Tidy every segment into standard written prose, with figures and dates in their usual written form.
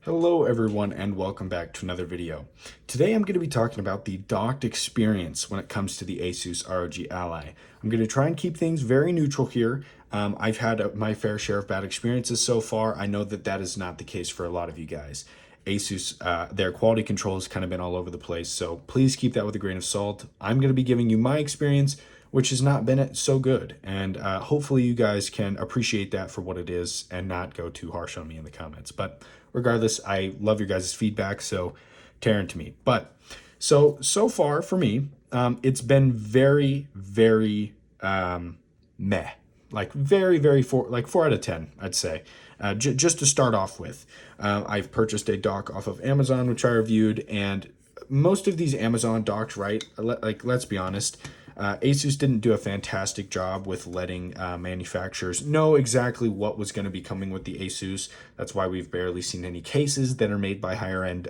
Hello everyone and welcome back to another video. Today I'm going to be talking about the docked experience when it comes to the Asus ROG Ally. I'm going to try and keep things very neutral here. I've had my fair share of bad experiences so far. I know that that is not the case for a lot of you guys. Asus, their quality control has kind of been all over the place, so please keep that with a grain of salt. I'm going to be giving you my experience, which has not been so good, and hopefully you guys can appreciate that for what it is and not go too harsh on me in the comments. But regardless, I love your guys' feedback, so tear into me. But so far for me, it's been very meh. Like very 4 out of 10, I'd say. Just to start off with, I've purchased a dock off of Amazon, which I reviewed, and most of these Amazon docks, right? Like, let's be honest, Asus didn't do a fantastic job with letting manufacturers know exactly what was going to be coming with the Asus. That's why we've barely seen any cases that are made by higher end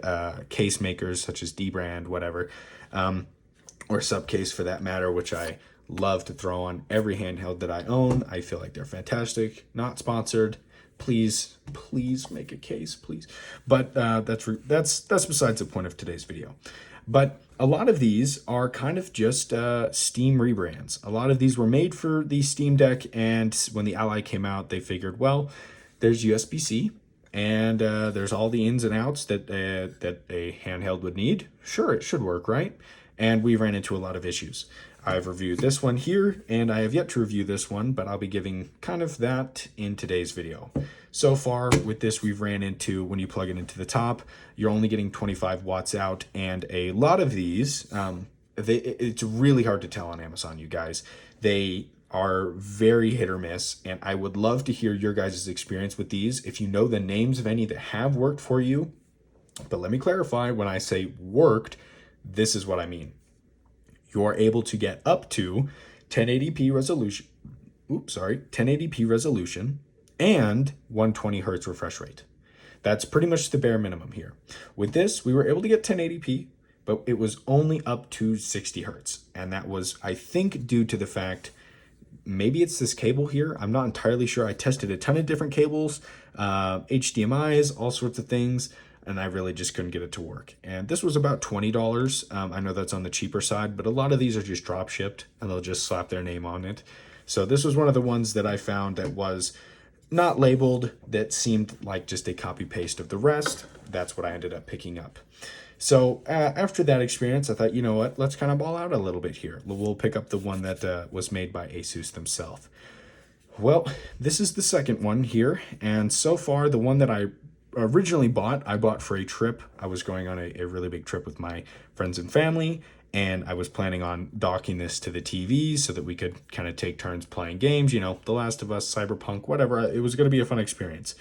case makers such as D-Brand, whatever, or Subcase for that matter, which I love to throw on every handheld that I own. I feel like they're fantastic. Not sponsored. Please make a case, please. But that's besides the point of today's video. But a lot of these are kind of just Steam rebrands. A lot of these were made for the Steam Deck, and when the Ally came out, they figured, well, there's USB-C, and there's all the ins and outs that a handheld would need. Sure, it should work, right? And we ran into a lot of issues. I've reviewed this one here, and I have yet to review this one, but I'll be giving kind of that in today's video. So far with this, we've ran into, when you plug it into the top, you're only getting 25 watts out, and a lot of these, it's really hard to tell on Amazon, you guys. They are very hit or miss, and I would love to hear your guys' experience with these. If you know the names of any that have worked for you, but let me clarify, when I say worked, this is what I mean. You're able to get up to 1080p resolution, 1080p resolution and 120 hertz refresh rate. That's pretty much the bare minimum here. With this, we were able to get 1080p, but it was only up to 60 hertz. And that was, I think, due to the fact, maybe it's this cable here. I'm not entirely sure. I tested a ton of different cables, HDMIs, all sorts of things, and I really just couldn't get it to work. And this was about $20. I know that's on the cheaper side, but a lot of these are just drop shipped and they'll just slap their name on it. So this was one of the ones that I found that was not labeled, that seemed like just a copy paste of the rest. That's what I ended up picking up. So after that experience, I thought, you know what, let's kind of ball out a little bit here. We'll pick up the one that was made by Asus themselves. Well, this is the second one here, and so far the one that I originally I bought for a trip. I was going on a really big trip with my friends and family, and I was planning on docking this to the TV so that we could kind of take turns playing games, you know, The Last of Us, Cyberpunk, whatever. It was going to be a fun experience.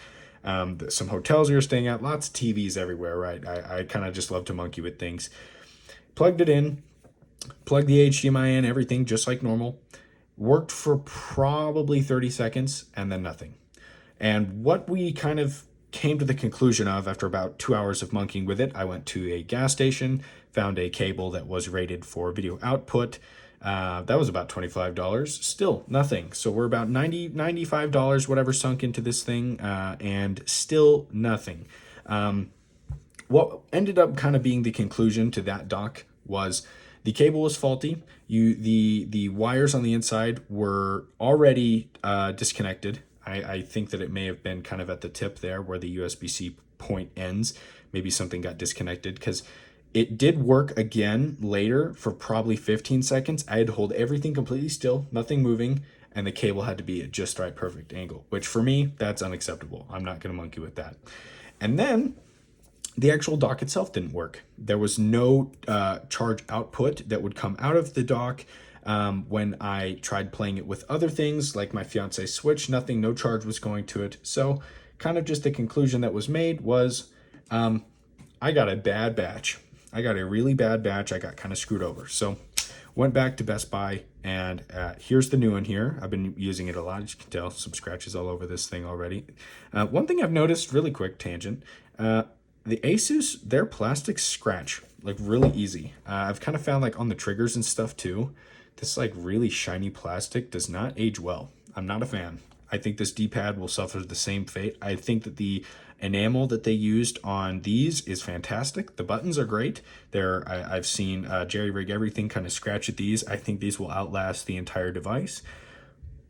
Some hotels we were staying at, lots of TVs everywhere, right? I kind of just love to monkey with things. Plugged it in, plugged the HDMI in, everything just like normal. Worked for probably 30 seconds and then nothing. And what we kind of came to the conclusion of after about 2 hours of monkeying with it, I went to a gas station, found a cable that was rated for video output. That was about $25. Still nothing. So we're about $95, whatever, sunk into this thing, and still nothing. What ended up kind of being the conclusion to that dock was the cable was faulty. The wires on the inside were already disconnected. I think that it may have been kind of at the tip there where the USB-C point ends. Maybe something got disconnected, because it did work again later for probably 15 seconds. I had to hold everything completely still, nothing moving, and the cable had to be at just right perfect angle, which for me, that's unacceptable. I'm not going to monkey with that. And then the actual dock itself didn't work. There was no charge output that would come out of the dock. When I tried playing it with other things like my fiance's Switch, no charge was going to it. So kind of just the conclusion that was made was I got a bad batch. I got a really bad batch. I got kind of screwed over. So went back to Best Buy, and here's the new one here. I've been using it a lot. As you can tell, some scratches all over this thing already. One thing I've noticed, really quick tangent, the Asus, their plastics scratch like really easy. I've kind of found like on the triggers and stuff too, this like really shiny plastic does not age well. I'm not a fan. I think this D-pad will suffer the same fate. I think that the enamel that they used on these is fantastic. The buttons are great. I've seen Jerry Rig Everything kind of scratch at these. I think these will outlast the entire device,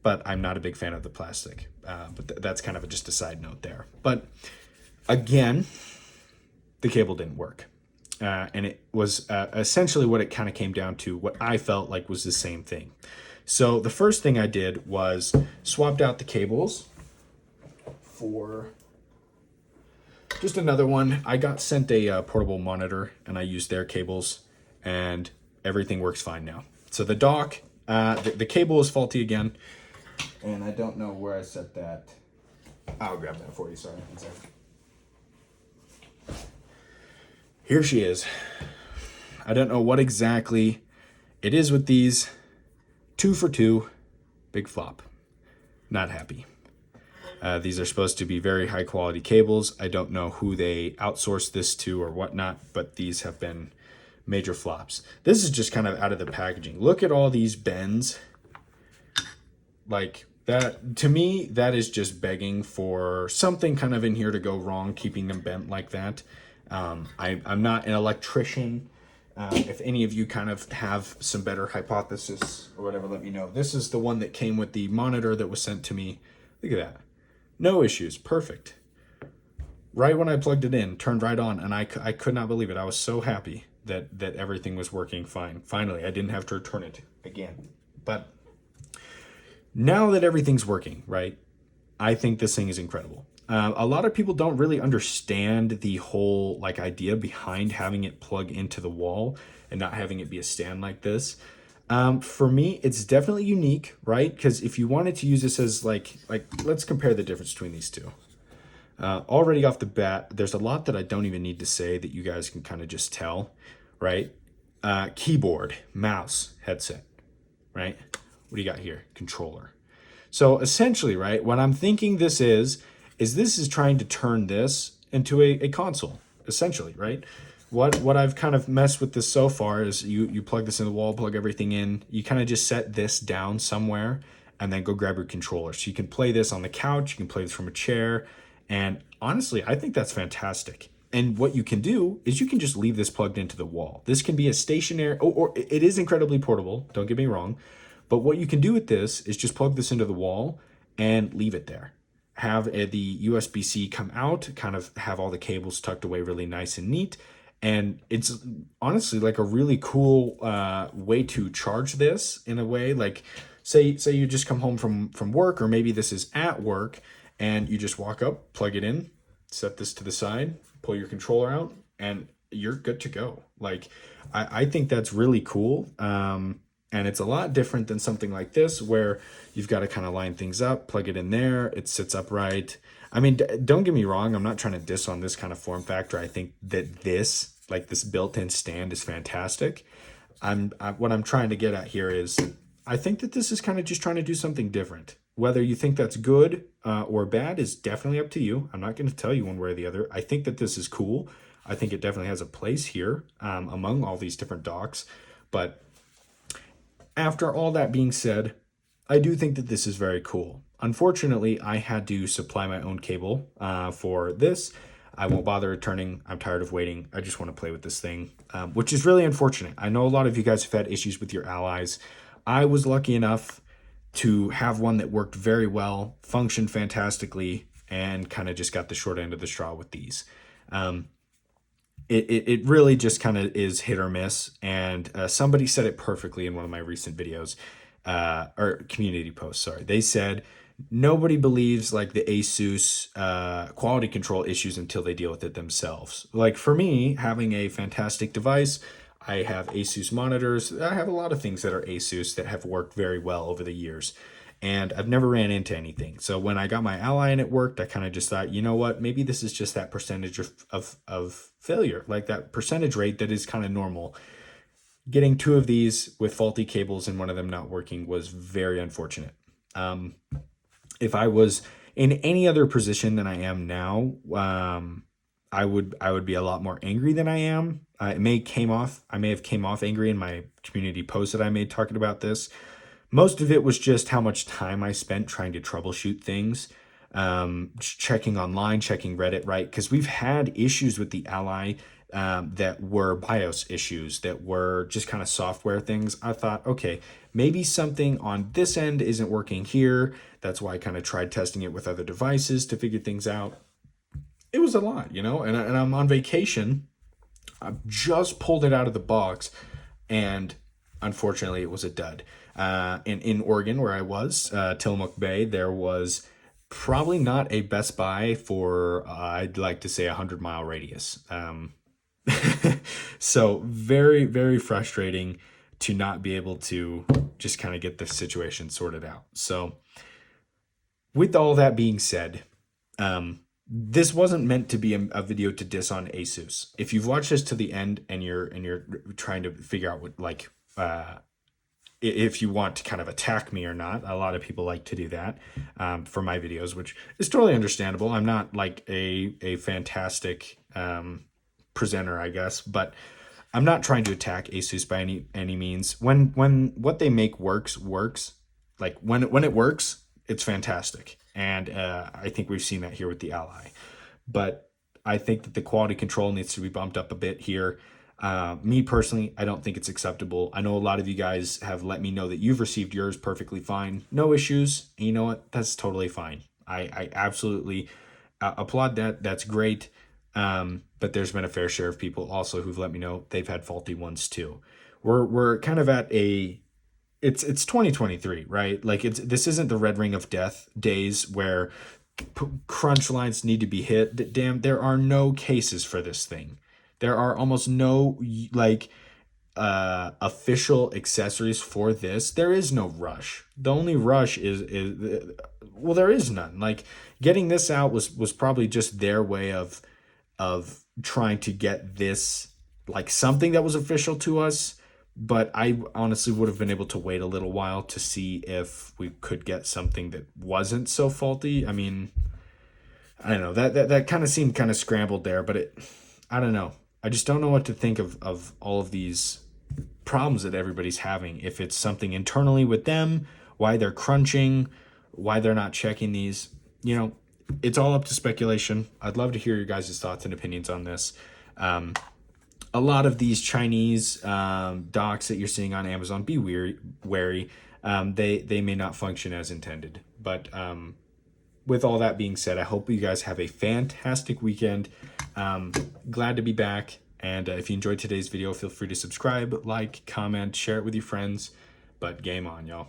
but I'm not a big fan of the plastic. But that's kind of just a side note there. But again, the cable didn't work. And it was essentially what it kind of came down to, what I felt like was the same thing. So the first thing I did was swapped out the cables for just another one. I got sent a portable monitor, and I used their cables, and everything works fine now. So the dock, the cable is faulty again, and I don't know where I set that. I'll grab that for you, sorry. One second. Here she is. I don't know what exactly it is with these. 2 for 2, big flop. Not happy. These are supposed to be very high quality cables. I don't know who they outsourced this to or whatnot, but these have been major flops. This is just kind of out of the packaging. Look at all these bends. Like that, to me, that is just begging for something kind of in here to go wrong, keeping them bent like that. I'm not an electrician. If any of you kind of have some better hypothesis or whatever, let me know. This is the one that came with the monitor that was sent to me. Look at that. No issues. Perfect. Right when I plugged it in, turned right on, and I could not believe it. I was so happy that everything was working fine. Finally, I didn't have to return it again. But now that everything's working, right, I think this thing is incredible. A lot of people don't really understand the whole like idea behind having it plug into the wall and not having it be a stand like this. For me, it's definitely unique, right? Because if you wanted to use this as like let's compare the difference between these two. Already off the bat, there's a lot that I don't even need to say that you guys can kind of just tell, right? Keyboard, mouse, headset, right? What do you got here? Controller. So essentially, right, what I'm thinking this is this is trying to turn this into a console, essentially, right? What I've kind of messed with this so far is you plug this in the wall, plug everything in, you kind of just set this down somewhere and then go grab your controller. So you can play this on the couch, you can play this from a chair, and honestly, I think that's fantastic. And what you can do is you can just leave this plugged into the wall. This can be a stationary, or it is incredibly portable, don't get me wrong, but what you can do with this is just plug this into the wall and leave it there. Have the USB-C come out, kind of have all the cables tucked away really nice and neat. And it's honestly like a really cool way to charge this in a way. Like say you just come home from work, or maybe this is at work, and you just walk up, plug it in, set this to the side, pull your controller out, and you're good to go. Like I think that's really cool. And it's a lot different than something like this where you've got to kind of line things up, plug it in there, it sits upright. I mean, don't get me wrong, I'm not trying to diss on this kind of form factor. I think that this built-in stand is fantastic. What I'm trying to get at here is I think that this is kind of just trying to do something different. Whether you think that's good or bad is definitely up to you. I'm not going to tell you one way or the other. I think that this is cool. I think it definitely has a place here among all these different docks. But after all that being said, I do think that this is very cool. Unfortunately, I had to supply my own cable for this. I won't bother returning. I'm tired of waiting. I just want to play with this thing, which is really unfortunate. I know a lot of you guys have had issues with your Allies. I was lucky enough to have one that worked very well, functioned fantastically, and kind of just got the short end of the straw with these. It really just kind of is hit or miss. And somebody said it perfectly in one of my recent videos, or community posts, sorry. They said, nobody believes like the Asus quality control issues until they deal with it themselves. Like for me, having a fantastic device, I have Asus monitors. I have a lot of things that are Asus that have worked very well over the years. And I've never ran into anything. So when I got my Ally and it worked, I kind of just thought, you know what, maybe this is just that percentage of failure, like that percentage rate that is kind of normal. Getting 2 of these with faulty cables and one of them not working was very unfortunate. If I was in any other position than I am now, I would be a lot more angry than I am. I may have came off angry in my community post that I made talking about this. Most of it was just how much time I spent trying to troubleshoot things. checking online, checking Reddit, right? Because we've had issues with the Ally that were BIOS issues, that were just kind of software things. I thought, okay, maybe something on this end isn't working here. That's why I kind of tried testing it with other devices to figure things out. It was a lot, you know, and I'm on vacation. I've just pulled it out of the box, and unfortunately, it was a dud. In Oregon, where I was, Tillamook Bay, there was probably not a Best Buy for, I'd like to say, 100-mile radius. So very, very frustrating to not be able to just kind of get this situation sorted out. So with all that being said, this wasn't meant to be a video to diss on Asus. If you've watched this to the end and you're trying to figure out what, like, if you want to kind of attack me or not, a lot of people like to do that for my videos, which is totally understandable. I'm not like a fantastic presenter, I guess, but I'm not trying to attack Asus by any means. When what they make works, like when it works, it's fantastic, and I think we've seen that here with the Ally. But I think that the quality control needs to be bumped up a bit here. Me personally, I don't think it's acceptable. I know a lot of you guys have let me know that you've received yours perfectly fine, no issues. And you know what? That's totally fine. I absolutely applaud that. That's great. But there's been a fair share of people also who've let me know they've had faulty ones too. We're kind of at it's 2023, right? Like this isn't the red ring of death days where crunch lines need to be hit. Damn, there are no cases for this thing. There are almost no like official accessories for this. There is no rush. The only rush is well, there is none. Like getting this out was probably just their way of trying to get this like something that was official to us. But I honestly would have been able to wait a little while to see if we could get something that wasn't so faulty. I mean, I don't know, that kind of seemed kind of scrambled there, but I don't know. I just don't know what to think of all of these problems that everybody's having. If it's something internally with them, why they're crunching, why they're not checking these, you know, it's all up to speculation. I'd love to hear your guys' thoughts and opinions on this. A lot of these Chinese docks that you're seeing on Amazon, be wary. They may not function as intended. But with all that being said, I hope you guys have a fantastic weekend. Glad to be back. And if you enjoyed today's video, feel free to subscribe, like, comment, share it with your friends. But game on, y'all.